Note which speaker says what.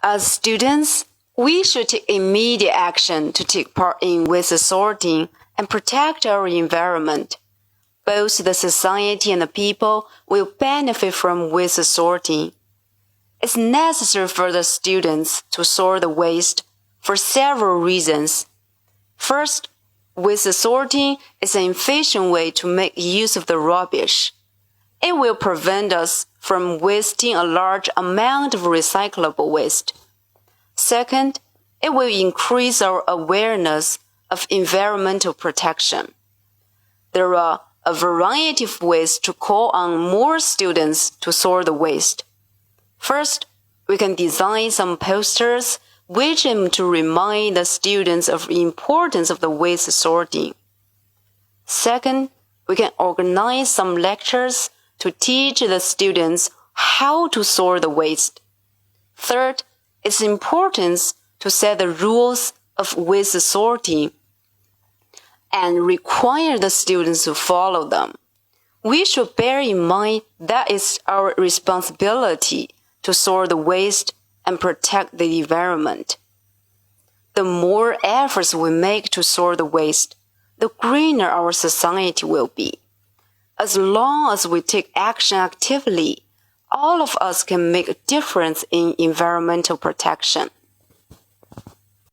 Speaker 1: As students, we should take immediate action to take part in waste sorting and protect our environment. Both the society and the people will benefit from waste sorting. It's necessary for the students to sort the waste for several reasons. First, waste sorting is an efficient way to make use of the rubbish. It will prevent us from wasting a large amount of recyclable waste. Second, it will increase our awareness of environmental protection. There are a variety of ways to call on more students to sort the waste. First, we can design some posters which aim to remind the students of the importance of the waste sorting. Second, we can organize some lectures to teach the students how to sort the waste. Third, it's important to set the rules of waste sorting and require the students to follow them. We should bear in mind that it's our responsibility to sort the waste and protect the environment. The more efforts we make to sort the waste, the greener our society will be. As long as we take action actively, all of us can make a difference in environmental protection.